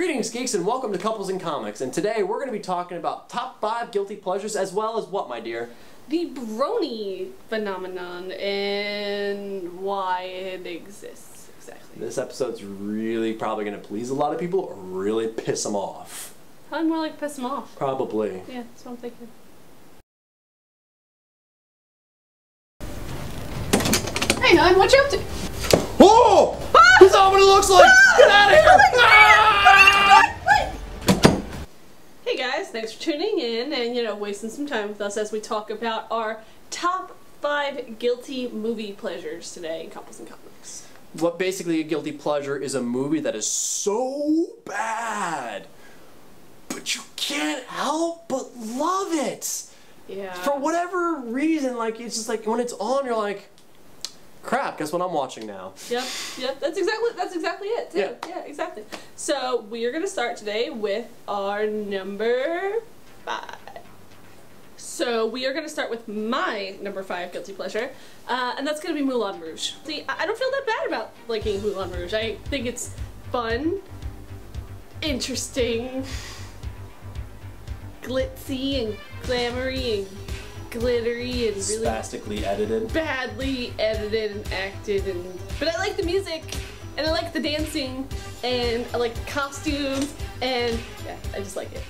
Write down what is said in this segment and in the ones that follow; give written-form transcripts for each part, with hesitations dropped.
Greetings, geeks, and welcome to Couples in Comics. And today we're going to be talking about top 5 guilty pleasures, as well as what, my dear? The brony phenomenon and why it exists, exactly. This episode's really probably going to please a lot of people or really piss them off. Probably more like piss them off. Probably. Yeah, that's what I'm thinking. Hey, hon, what you up to? Whoa! Ah! That's not what it looks like! Ah! Get out of here! Ah! Hey guys, thanks for tuning in and, wasting some time with us as we talk about our top 5 guilty movie pleasures today in Couples and Comics. What basically a guilty pleasure is a movie that is so bad, but you can't help but love it. Yeah. For whatever reason, it's just like when it's on, you're like, crap, guess what I'm watching now? Yep, that's exactly it, too. Yeah, exactly. So, we are going to start today with our number 5. So, we are going to start with my number 5 guilty pleasure, and that's going to be Moulin Rouge. See, I don't feel that bad about liking Moulin Rouge. I think it's fun, interesting, glitzy and glamoury and glittery and really spastically edited, badly edited and acted, but I like the music and I like the dancing and I like the costumes and yeah, I just like it.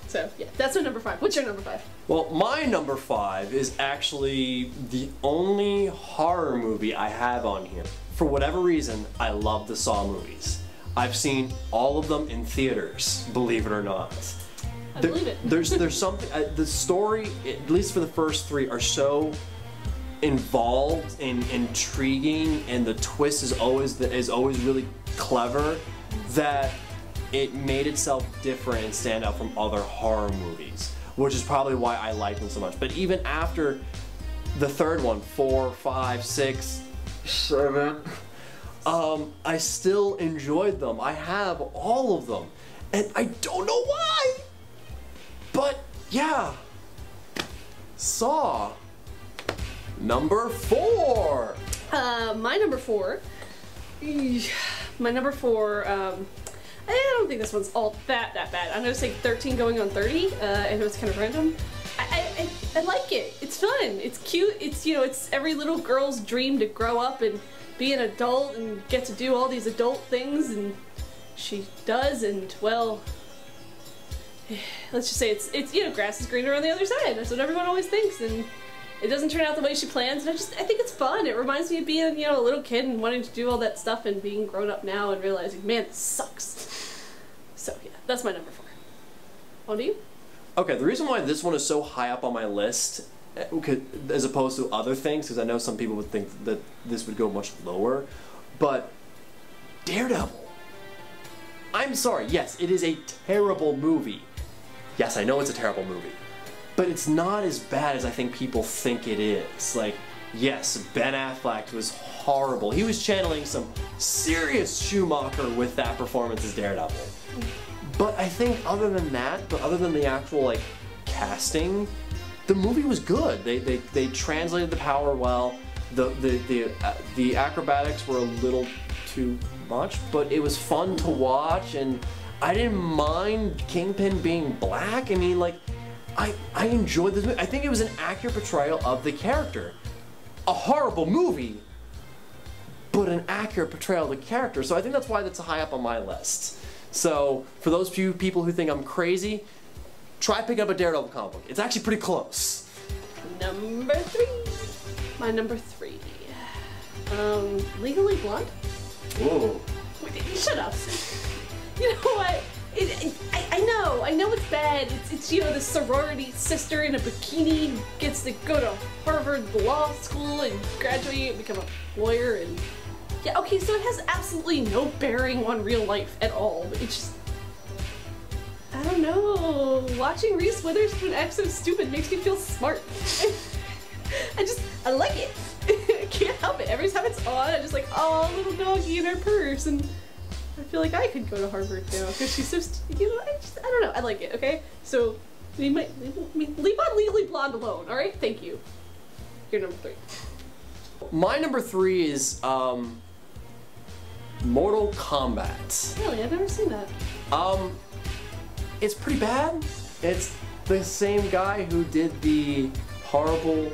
So yeah, that's my number 5. What's your number 5? Well, my number 5 is actually the only horror movie I have on here. For whatever reason, I love the Saw movies. I've seen all of them in theaters, believe it or not. I believe it. There's something, the story, at least for the first 3, are so involved and intriguing, and the twist is always really clever, that it made itself different and stand out from other horror movies, which is probably why I like them so much. But even after the third one, 4, 5, 6, 7, I still enjoyed them. I have all of them, and I don't know why. But yeah, Saw. Number 4. My number 4. My number 4. I don't think this one's all that bad. I'm gonna say 13 going on 30. I know it's kind of random. I like it. It's fun. It's cute. It's it's every little girl's dream to grow up and be an adult and get to do all these adult things, and she does. And well, let's just say it's grass is greener on the other side. That's what everyone always thinks, and it doesn't turn out the way she plans. And I think it's fun. It reminds me of being a little kid and wanting to do all that stuff and being grown up now and realizing, man, this sucks. So yeah, that's my number 4. On to you. Okay, the reason why this one is so high up on my list, as opposed to other things, because I know some people would think that this would go much lower, but Daredevil. I'm sorry. Yes, it is a terrible movie. Yes, I know it's a terrible movie, but it's not as bad as I think people think it is. Like, yes, Ben Affleck was horrible. He was channeling some serious Schumacher with that performance as Daredevil. But I think other than that, other than the actual, casting, the movie was good. They translated the power well. The acrobatics were a little too much, but it was fun to watch, and I didn't mind Kingpin being black. I mean, I enjoyed this movie. I think it was an accurate portrayal of the character. A horrible movie, but an accurate portrayal of the character. So I think that's why that's high up on my list. So for those few people who think I'm crazy, try picking up a Daredevil comic book. It's actually pretty close. Number 3. My number 3. Legally Blonde? Whoa. Wait, shut up. You know what? I know it's bad. It's the sorority sister in a bikini who gets to go to Harvard Law School and graduate and become a lawyer, and yeah, okay, so it has absolutely no bearing on real life at all. It's just, I don't know. Watching Reese Witherspoon act so stupid makes me feel smart. I like it. I can't help it. Every time it's on, I'm just like, oh, little doggy in her purse, and I feel like I could go to Harvard now because she's so, I don't know. I like it. Okay, so leave on Legally Blonde alone. All right, thank you. You're number 3. My number 3 is Mortal Kombat. Really? I've never seen that. It's pretty bad. It's the same guy who did the horrible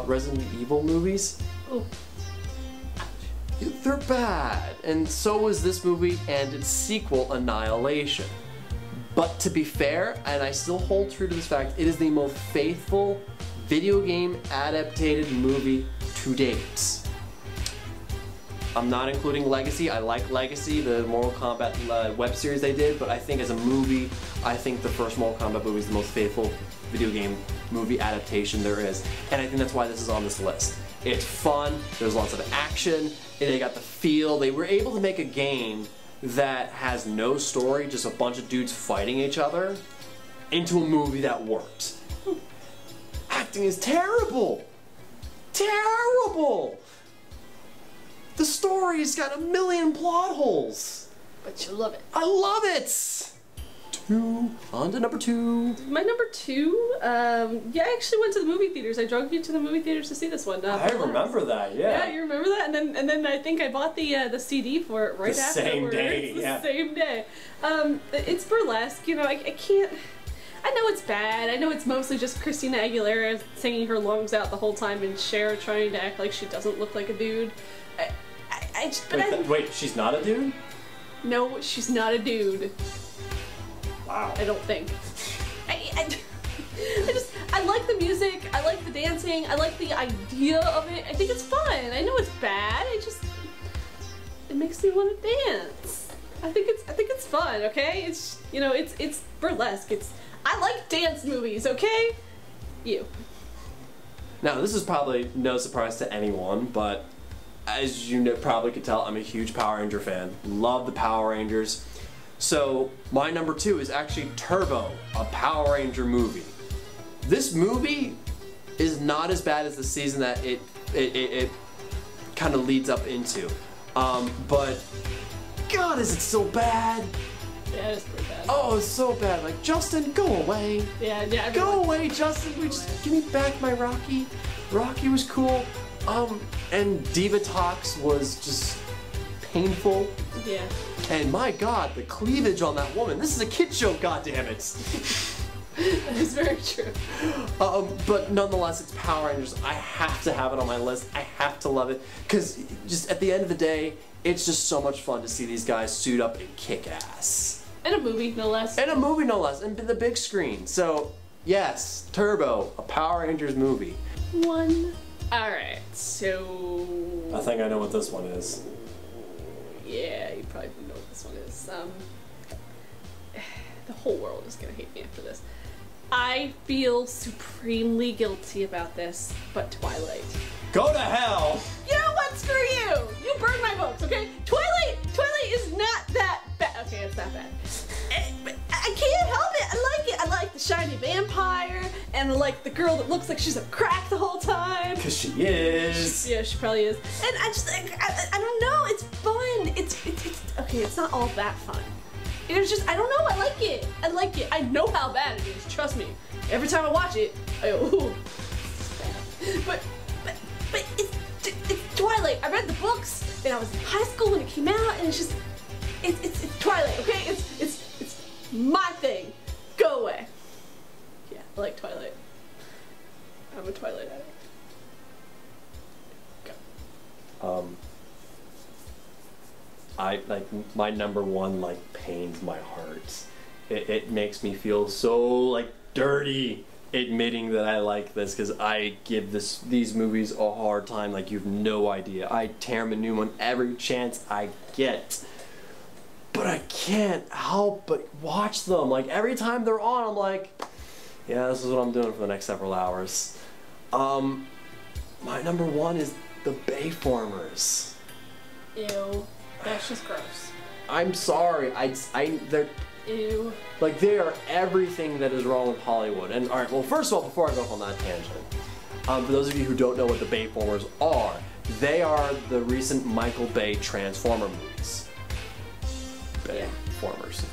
Resident Evil movies. Oh. They're bad, and so was this movie and its sequel, Annihilation. But to be fair, and I still hold true to this fact, it is the most faithful video game adapted movie to date. I'm not including Legacy. I like Legacy, the Mortal Kombat web series they did, but I think as a movie, I think the first Mortal Kombat movie is the most faithful video game movie adaptation there is. And I think that's why this is on this list. It's fun, there's lots of action, and they got the feel. They were able to make a game that has no story, just a bunch of dudes fighting each other, into a movie that worked. Acting is terrible! Terrible! The story's got a million plot holes. But you love it. I love it! On to number 2. My number 2, yeah, I actually went to the movie theaters. I drove you to the movie theaters to see this one. I remember that, yeah. Yeah, you remember that? And then I think I bought the CD for it right the afterwards. Same day, yeah. The same day. It's burlesque, you know, I can't... I know it's bad. I know it's mostly just Christina Aguilera singing her lungs out the whole time and Cher trying to act like she doesn't look like a dude. Wait, she's not a dude? No, she's not a dude. Wow. I don't think. I like the music, I like the dancing, I like the idea of it. I think it's fun. I know it's bad. It makes me want to dance. I think it's fun, okay? It's, you know, it's burlesque. I like dance movies, okay? You. Now, this is probably no surprise to anyone, but as you probably could tell, I'm a huge Power Ranger fan. Love the Power Rangers. So my number 2 is actually Turbo, a Power Ranger movie. This movie is not as bad as the season that it kind of leads up into. But God, is it so bad? Yeah, it's pretty bad. Oh, it's so bad. Like, Justin, go away. Yeah. Go away, Justin. Just give me back my Rocky. Rocky was cool. And Diva Talks was just painful. Yeah. And my God, the cleavage on that woman. This is a kid show, goddammit. That is very true. But nonetheless, it's Power Rangers. I have to have it on my list. I have to love it. Because just at the end of the day, it's just so much fun to see these guys suit up and kick ass. And a movie, no less. And a movie, no less. And the big screen. So, yes, Turbo, a Power Rangers movie. 1. Alright, so... I think I know what this one is. Yeah, you probably know what this one is. The whole world is gonna hate me after this. I feel supremely guilty about this, but Twilight. Go to hell! You know what? Screw you! You burn my books, okay? Twilight is not that bad. Okay, it's not bad. I can't help it. I like it. I like the shiny vampire, and I like the girl that looks like she's a crack the whole time. Because she is. Yeah, she probably is. And I just, I don't know. It's fun. It's okay. It's not all that fun. It's just, I don't know. I like it. I like it. I know how bad it is. Trust me. Every time I watch it, I go, ooh. But it's Twilight. I read the books, and I was in high school when it came out, and it's just, it's Twilight. Okay, it's my thing. Go away. Yeah, I like Twilight. I'm a Twilight addict. Go. I like my number 1 like pains my heart. It makes me feel so like dirty admitting that I like this because I give these movies a hard time like you've no idea. I tear them a new one every chance I get. But I can't help but watch them. Like every time they're on, I'm like, yeah, this is what I'm doing for the next several hours. My number 1 is the Bayformers. Ew. That's just gross. I'm sorry. They're Ew. like they are everything that is wrong with Hollywood. And all right, well, first of all, before I go off on that tangent, for those of you who don't know what the Bayformers are, they are the recent Michael Bay Transformer movies. Bayformers.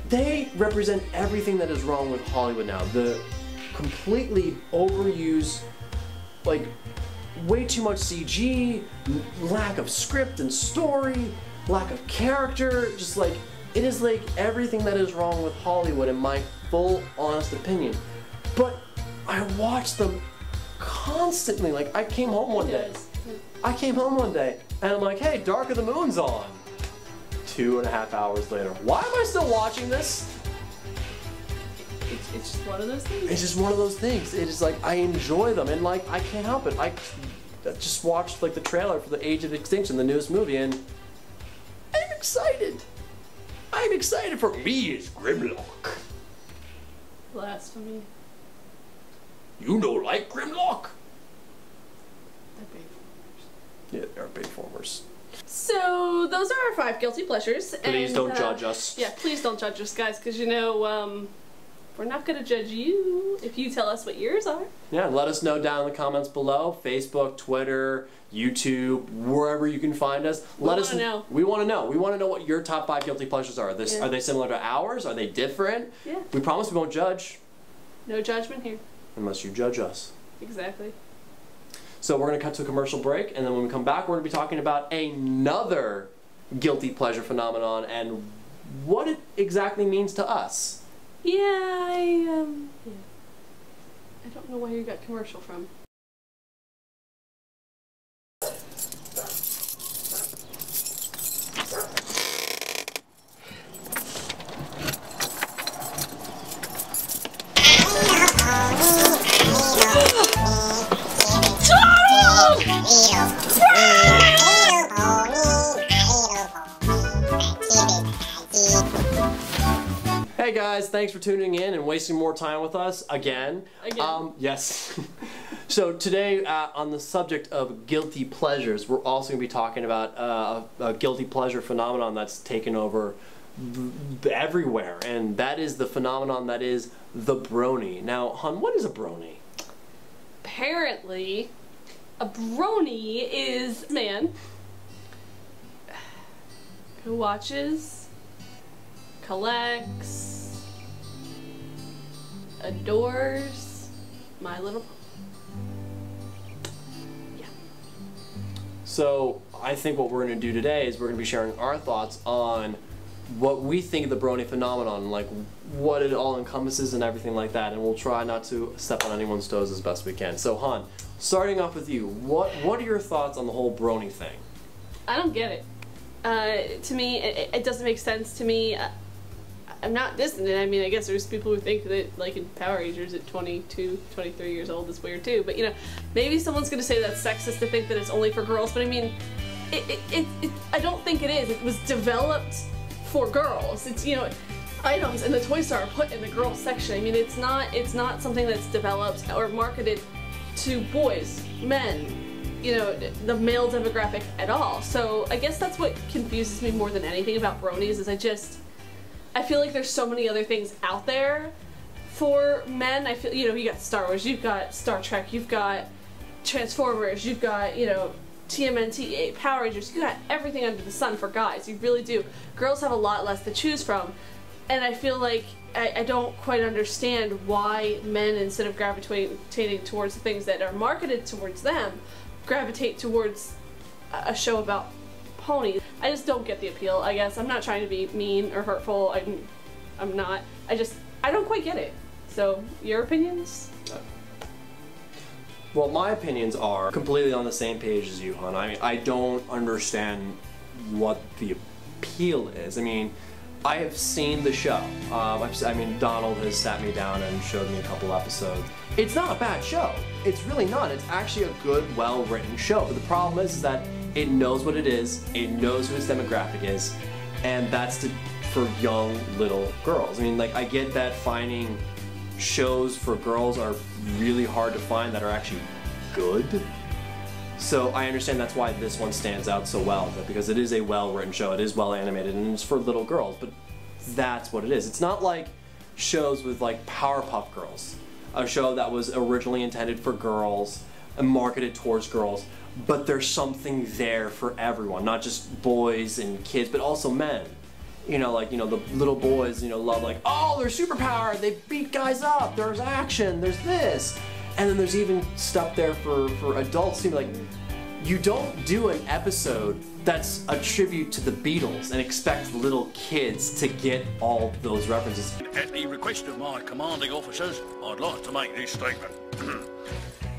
They represent everything that is wrong with Hollywood now. The completely overused, like, way too much CG, lack of script and story, lack of character, just like, it is like everything that is wrong with Hollywood in my full honest opinion. But I watch them constantly. Like, I came home one day and I'm like, hey, Dark of the Moon's on. 2.5 hours later, why am I still watching this? It's just one of those things. It's just one of those things. It's just like, I enjoy them, and like, I can't help it. I just watched like the trailer for the Age of Extinction, the newest movie, and I'm excited. I'm excited. For me, it's Grimlock. Blasphemy. You don't like Grimlock? They're big. Yeah, they're big formers. So those are our 5 guilty pleasures. Please and, don't judge us. Yeah, please don't judge us, guys, because you know we're not gonna judge you if you tell us what yours are. Yeah, let us know down in the comments below. Facebook, Twitter, YouTube, wherever you can find us. Let us know. We want to know. We want to know what your top 5 guilty pleasures are. Are they similar to ours? Are they different? Yeah. We promise we won't judge. No judgment here. Unless you judge us. Exactly. So we're going to cut to a commercial break, and then when we come back, we're going to be talking about another guilty pleasure phenomenon and what it exactly means to us. Yeah, I don't know where you got commercial from. Hey guys, thanks for tuning in and wasting more time with us again. Yes. So today, on the subject of guilty pleasures, we're also going to be talking about a guilty pleasure phenomenon that's taken over everywhere, and that is the phenomenon that is the brony. Now, hon, what is a brony? Apparently, a brony is a man who watches, collects, adores My Little Pony. Yeah. So I think what we're going to do today is we're going to be sharing our thoughts on what we think of the brony phenomenon, like what it all encompasses and everything like that, and we'll try not to step on anyone's toes as best we can. So Han, starting off with you, what are your thoughts on the whole brony thing? I don't get it. To me, it doesn't make sense to me. I'm not dissing it. I mean, I guess there's people who think that, like in Power Rangers at 22, 23 years old is weird too. But, you know, maybe someone's going to say that's sexist to think that it's only for girls. But I mean, I don't think it is. It was developed for girls. It's, you know, items in the toy store are put in the girls section. I mean, it's not something that's developed or marketed to boys, men, you know, the male demographic at all. So I guess that's what confuses me more than anything about bronies is I feel like there's so many other things out there for men. I feel, you know, you got Star Wars, you've got Star Trek, you've got Transformers, you've got, you know, TMNT, Power Rangers, you got everything under the sun for guys. You really do. Girls have a lot less to choose from. And I feel like I don't quite understand why men, instead of gravitating towards the things that are marketed towards them, gravitate towards a show about ponies. I just don't get the appeal, I guess. I'm not trying to be mean or hurtful. I'm not. I don't quite get it. So, your opinions? Well, my opinions are completely on the same page as you, hon. I mean, I don't understand what the appeal is. I mean, I have seen the show. I mean, Donald has sat me down and showed me a couple episodes. It's not a bad show. It's really not. It's actually a good, well-written show. But the problem is that it knows what it is, it knows who its demographic is, and that's for young little girls. I mean, like, I get that finding shows for girls are really hard to find that are actually good. So I understand that's why this one stands out so well, because it is a well-written show, it is well animated, and it's for little girls, but that's what it is. It's not like shows with like Powerpuff Girls, a show that was originally intended for girls and marketed towards girls, but there's something there for everyone, not just boys and kids, but also men. You know, like, you know, the little boys, you know, love like, oh, they're superpowered, they beat guys up, there's action, there's this. And then there's even stuff there for adults too. Like, you don't do an episode that's a tribute to the Beatles and expect little kids to get all those references. At the request of my commanding officers, I'd like to make this statement.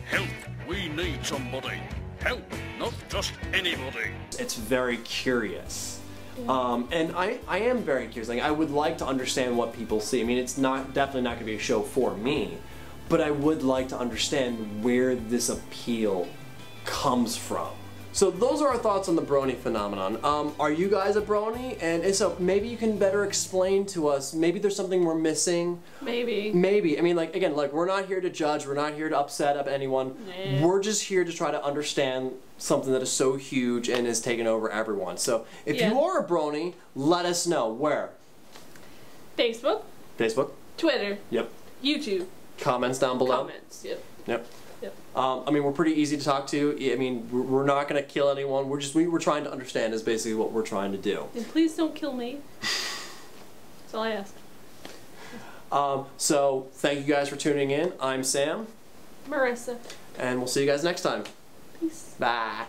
Help, we need somebody. Help, not just anybody. It's very curious. And I am very curious. Like, I would like to understand what people see. I mean, it's definitely not going to be a show for me, but I would like to understand where this appeal comes from. So those are our thoughts on the brony phenomenon. Are you guys a brony? And if so, maybe you can better explain to us. Maybe there's something we're missing. Maybe. Maybe. I mean, like, again, like, we're not here to judge. We're not here to upset up anyone. Nah. We're just here to try to understand something that is so huge and has taken over everyone. So if you are a brony, let us know. Where? Facebook. Facebook. Twitter. Yep. YouTube. Comments down below. Comments. Yep. Yep. Yep. I mean, we're pretty easy to talk to. I mean, we're not going to kill anyone. We're trying to understand is basically what we're trying to do. And please don't kill me. That's all I ask. So thank you guys for tuning in. I'm Sam. Marissa. And we'll see you guys next time. Peace. Bye.